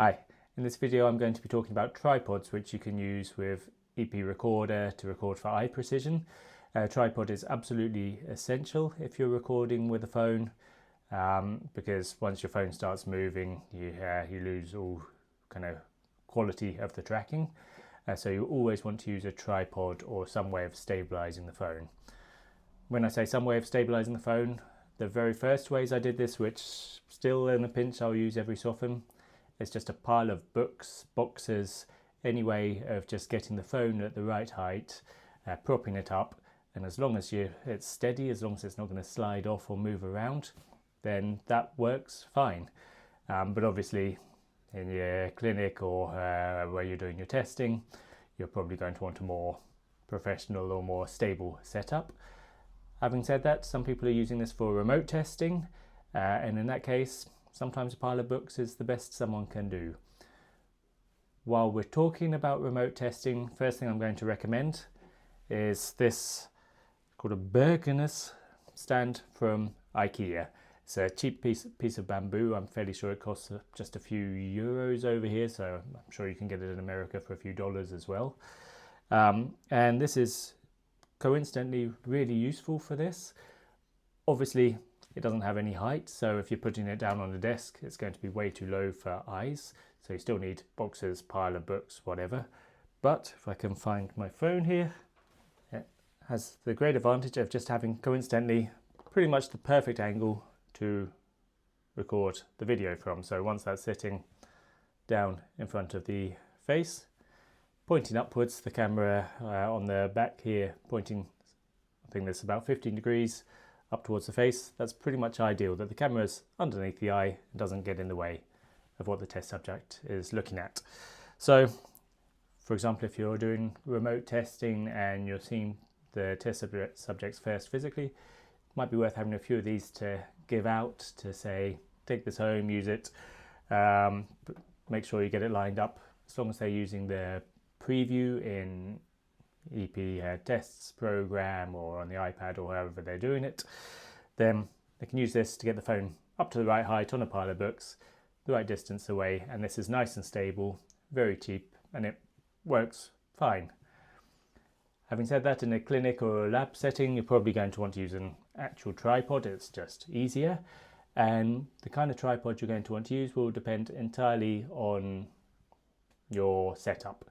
Hi, in this video I'm going to be talking about tripods which you can use with EP Recorder to record for eye precision. A tripod is absolutely essential if you're recording with a phone because once your phone starts moving you lose all kind of quality of the tracking. So you always want to use a tripod or some way of stabilizing the phone. When I say some way of stabilizing the phone, the very first ways I did this, which still in a pinch I'll use every so often, it's just a pile of books, boxes, any way of just getting the phone at the right height, propping it up, and as long as it's steady, as long as it's not going to slide off or move around, then that works fine. But obviously in your clinic or where you're doing your testing, you're probably going to want a more professional or more stable setup. Having said that, some people are using this for remote testing, and in that case, sometimes a pile of books is the best someone can do. While we're talking about remote testing, first thing I'm going to recommend is this called a Bergenus stand from IKEA. It's a cheap piece of bamboo. I'm fairly sure it costs just a few euros over here, so I'm sure you can get it in America for a few dollars as well. And this is coincidentally really useful for this. Obviously, it doesn't have any height, so if you're putting it down on a desk, it's going to be way too low for eyes. So you still need boxes, pile of books, whatever. But if I can find my phone here, it has the great advantage of just having coincidentally pretty much the perfect angle to record the video from. So once that's sitting down in front of the face, pointing upwards, the camera on the back here pointing, I think that's about 15 degrees up towards the face. That's pretty much ideal, that the camera's underneath the eye and doesn't get in the way of what the test subject is looking at. So, for example, if you're doing remote testing and you're seeing the test subjects first physically, it might be worth having a few of these to give out, to say, take this home, use it, make sure you get it lined up. As long as they're using the preview in EP tests program or on the iPad or however they're doing it, then they can use this to get the phone up to the right height on a pile of books, the right distance away, and this is nice and stable, very cheap, and it works fine. Having said that, in a clinic or a lab setting, you're probably going to want to use an actual tripod. It's just easier, and the kind of tripod you're going to want to use will depend entirely on your setup.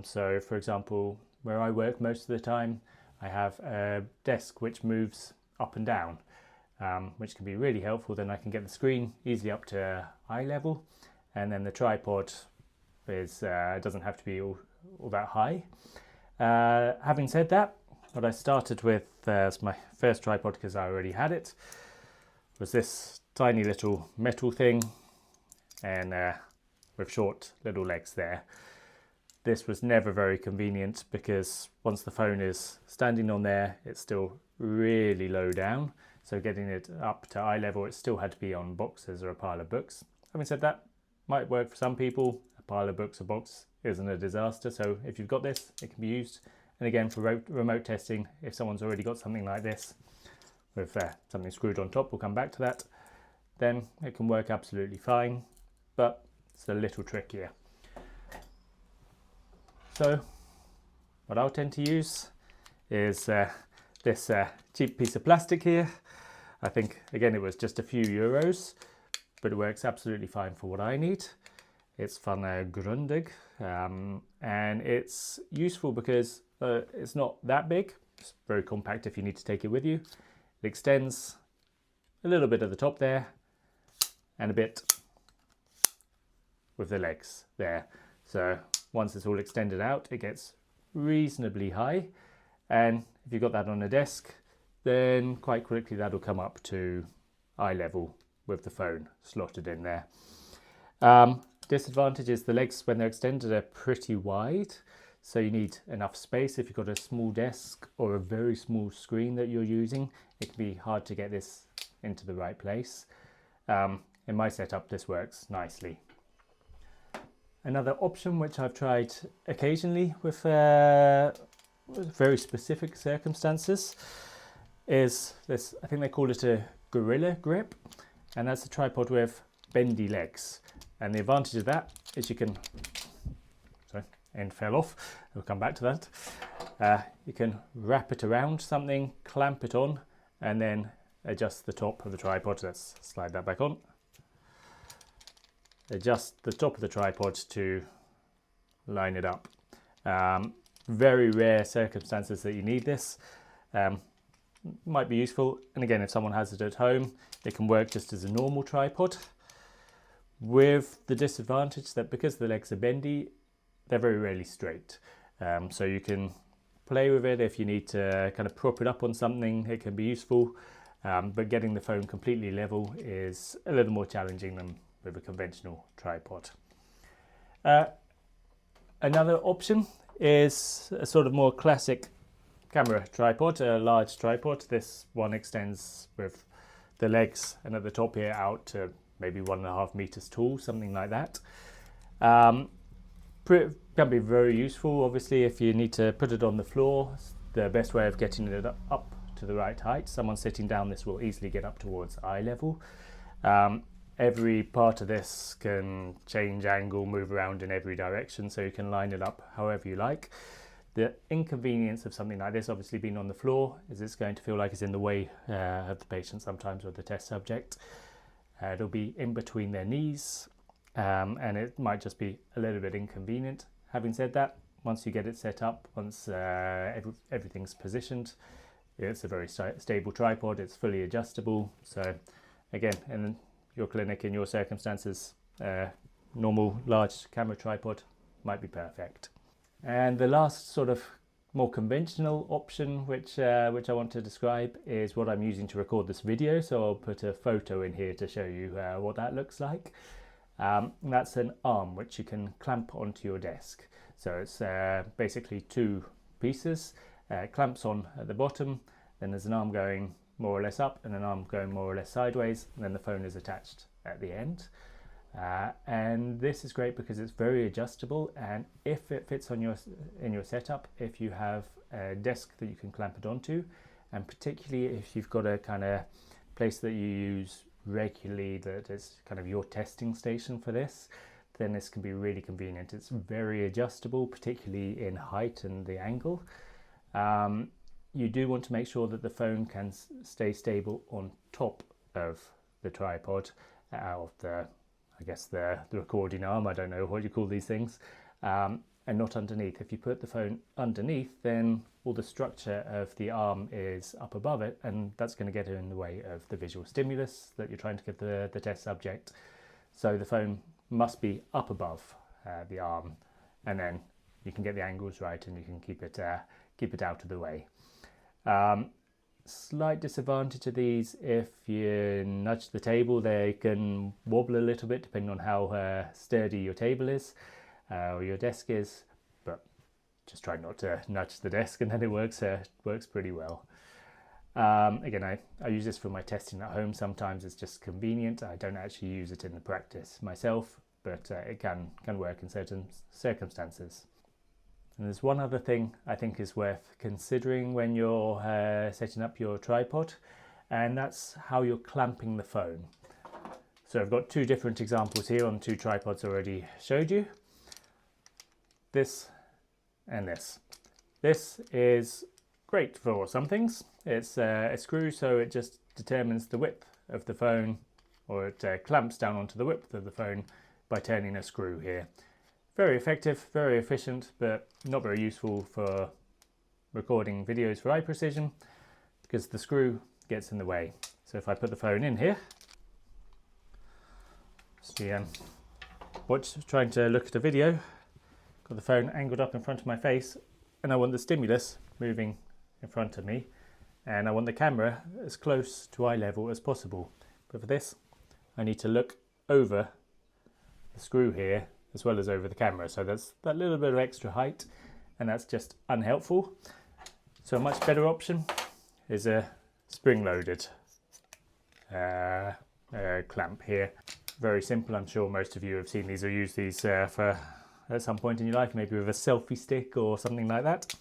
So for example, where I work most of the time, I have a desk which moves up and down, which can be really helpful. Then I can get the screen easily up to eye level, and then the tripod is doesn't have to be all that high. Having said that, what I started with as my first tripod, because I already had it, was this tiny little metal thing, and with short little legs there. This was never very convenient because once the phone is standing on there, it's still really low down. So getting it up to eye level, it still had to be on boxes or a pile of books. Having said that, might work for some people. A pile of books or box isn't a disaster. So if you've got this, it can be used. And again, for remote testing, if someone's already got something like this with something screwed on top, we'll come back to that, then it can work absolutely fine, but it's a little trickier. So what I'll tend to use is this cheap piece of plastic here. I think, again, it was just a few euros, but it works absolutely fine for what I need. It's van Grundig, and it's useful because it's not that big. It's very compact if you need to take it with you. It extends a little bit at the top there and a bit with the legs there. So once it's all extended out, it gets reasonably high, and if you've got that on a desk, then quite quickly that'll come up to eye level with the phone slotted in there. Disadvantage is the legs, when they're extended, are pretty wide, so you need enough space. If you've got a small desk or a very small screen that you're using, it can be hard to get this into the right place. In my setup, this works nicely. Another option which I've tried occasionally with very specific circumstances is this. I think they call it a Gorilla Grip, and that's a tripod with bendy legs. And the advantage of that is you can, sorry, end fell off, we'll come back to that. You can wrap it around something, clamp it on, and then adjust the top of the tripod. Let's slide that back on. Adjust the top of the tripod to line it up. Very rare circumstances that you need this. Might be useful, and again, if someone has it at home, it can work just as a normal tripod, with the disadvantage that because the legs are bendy, they're very rarely straight. So you can play with it if you need to kind of prop it up on something. It can be useful, but getting the phone completely level is a little more challenging than with a conventional tripod. Another option is a sort of more classic camera tripod, a large tripod. This one extends with the legs and at the top here out to maybe 1.5 meters tall, something like that. Can be very useful, obviously, if you need to put it on the floor. The best way of getting it up to the right height. Someone sitting down, this will easily get up towards eye level. Every part of this can change angle, move around in every direction, so you can line it up however you like. The inconvenience of something like this, obviously being on the floor, is it's going to feel like it's in the way of the patient sometimes, or the test subject. It'll be in between their knees, and it might just be a little bit inconvenient. Having said that, once you get it set up, once everything's positioned, it's a very stable tripod, it's fully adjustable. So again, in your clinic, in your circumstances, normal large camera tripod might be perfect. And the last sort of more conventional option which I want to describe is what I'm using to record this video. So I'll put a photo in here to show you what that looks like. That's an arm which you can clamp onto your desk. So it's basically two pieces, clamps on at the bottom, then there's an arm going more or less up and an arm going more or less sideways, and then the phone is attached at the end. And this is great because it's very adjustable, and if it fits on in your setup, if you have a desk that you can clamp it onto, and particularly if you've got a kind of place that you use regularly that is kind of your testing station for this, then this can be really convenient. It's very adjustable, particularly in height and the angle. You do want to make sure that the phone can stay stable on top of the tripod, of the recording arm, I don't know what you call these things, and not underneath. If you put the phone underneath, then all the structure of the arm is up above it, and that's going to get in the way of the visual stimulus that you're trying to give the test subject. So the phone must be up above the arm, and then you can get the angles right and you can keep it out of the way. Slight disadvantage of these, if you nudge the table, they can wobble a little bit depending on how sturdy your table is or your desk is, but just try not to nudge the desk and then it works pretty well. Again, I use this for my testing at home. Sometimes it's just convenient. I don't actually use it in the practice myself, but it can work in certain circumstances. And there's one other thing I think is worth considering when you're setting up your tripod, and that's how you're clamping the phone. So I've got two different examples here on two tripods I already showed you. This and this. This is great for some things. It's a screw, so it just determines the width of the phone, or it clamps down onto the width of the phone by turning a screw here. Very effective, very efficient, but not very useful for recording videos for eye precision because the screw gets in the way. So if I put the phone in here, see, trying to look at a video, got the phone angled up in front of my face, and I want the stimulus moving in front of me, and I want the camera as close to eye level as possible. But for this, I need to look over the screw here as well as over the camera, so there's that little bit of extra height, and that's just unhelpful. So a much better option is a spring-loaded clamp here. Very simple. I'm sure most of you have seen these or used these for at some point in your life, maybe with a selfie stick or something like that.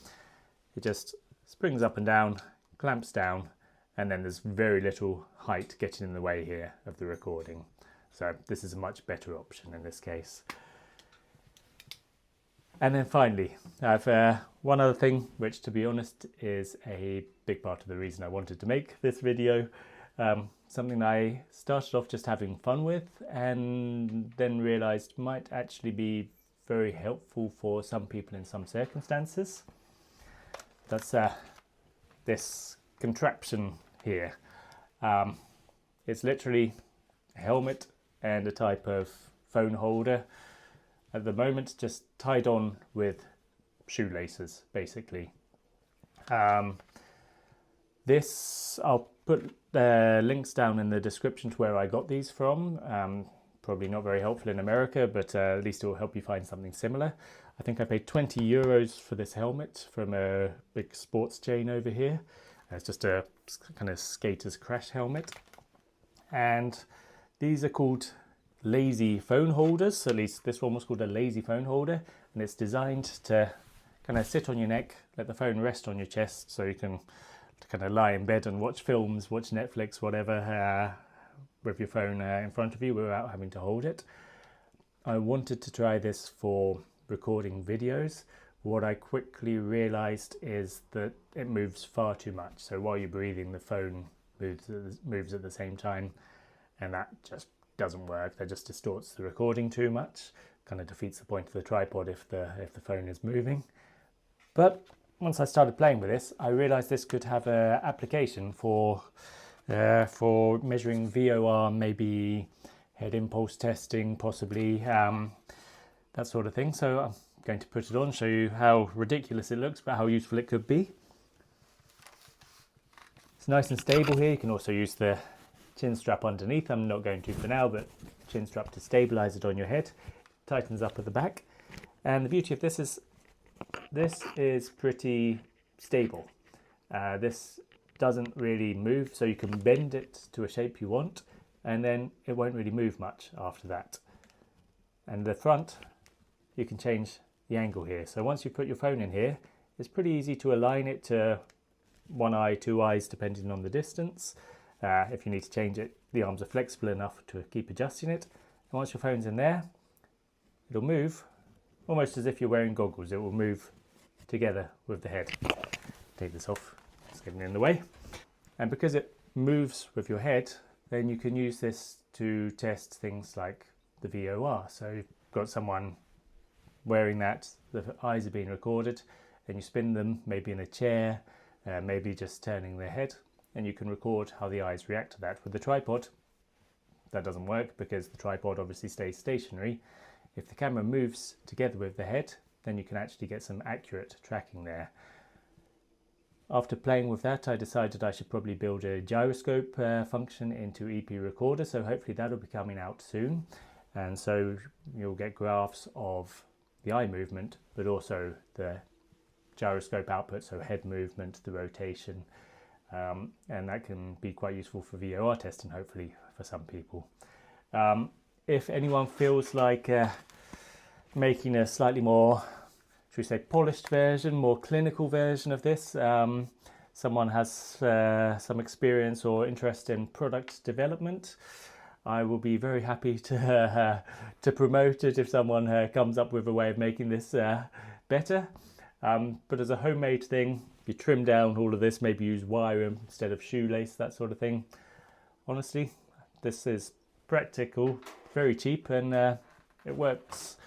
It just springs up and down, clamps down, and then there's very little height getting in the way here of the recording. So this is a much better option in this case. And then finally, I have one other thing, which to be honest is a big part of the reason I wanted to make this video. Something I started off just having fun with and then realized might actually be very helpful for some people in some circumstances. That's this contraption here. It's literally a helmet and a type of phone holder. At the moment, just tied on with shoelaces, basically. This, I'll put links down in the description to where I got these from. Probably not very helpful in America, but at least it will help you find something similar. I think I paid 20 euros for this helmet from a big sports chain over here. It's just a kind of skater's crash helmet. And these are called lazy phone holders. At least this one was called a lazy phone holder, and it's designed to kind of sit on your neck, let the phone rest on your chest, so you can kind of lie in bed and watch films, watch Netflix, whatever, with your phone in front of you without having to hold it. I wanted to try this for recording videos. What I quickly realized is that it moves far too much. So while you're breathing, the phone moves at the same time, and that just doesn't work. That just distorts the recording too much. Kind of defeats the point of the tripod if the phone is moving. But once I started playing with this, I realized this could have an application for measuring VOR, maybe head impulse testing, possibly that sort of thing. So I'm going to put it on, show you how ridiculous it looks, but how useful it could be. It's nice and stable here. You can also use the chin strap underneath. I'm not going to for now, but chin strap to stabilize it on your head. It tightens up at the back. And the beauty of this is pretty stable. This doesn't really move, so you can bend it to a shape you want, and then it won't really move much after that. And the front, you can change the angle here. So once you put your phone in here, it's pretty easy to align it to one eye, two eyes, depending on the distance. If you need to change it, the arms are flexible enough to keep adjusting it. And once your phone's in there, it'll move almost as if you're wearing goggles. It will move together with the head. Take this off, it's getting in the way. And because it moves with your head, then you can use this to test things like the VOR. So you've got someone wearing that, the eyes are being recorded, and you spin them maybe in a chair, maybe just turning their head, and you can record how the eyes react to that. With the tripod, that doesn't work because the tripod obviously stays stationary. If the camera moves together with the head, then you can actually get some accurate tracking there. After playing with that, I decided I should probably build a gyroscope function into EP Recorder, so hopefully that'll be coming out soon. And so you'll get graphs of the eye movement, but also the gyroscope output, so head movement, the rotation, and that can be quite useful for VOR testing, hopefully, for some people. If anyone feels like making a slightly more, should we say, polished version, more clinical version of this, someone has some experience or interest in product development, I will be very happy to promote it if someone comes up with a way of making this better. But as a homemade thing, you trim down all of this, maybe use wire instead of shoelace, that sort of thing. Honestly, this is practical, very cheap, and it works,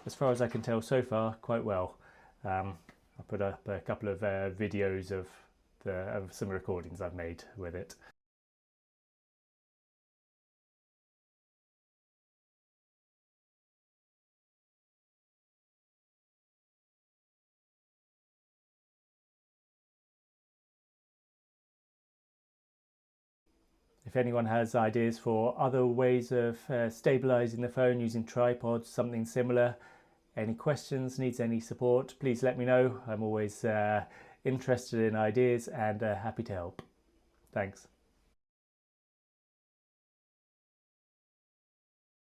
as far as I can tell so far, quite well. I'll put up a couple of videos of some recordings I've made with it. If anyone has ideas for other ways of stabilizing the phone using tripods, something similar, any questions, needs any support, please let me know. I'm always interested in ideas and happy to help. Thanks.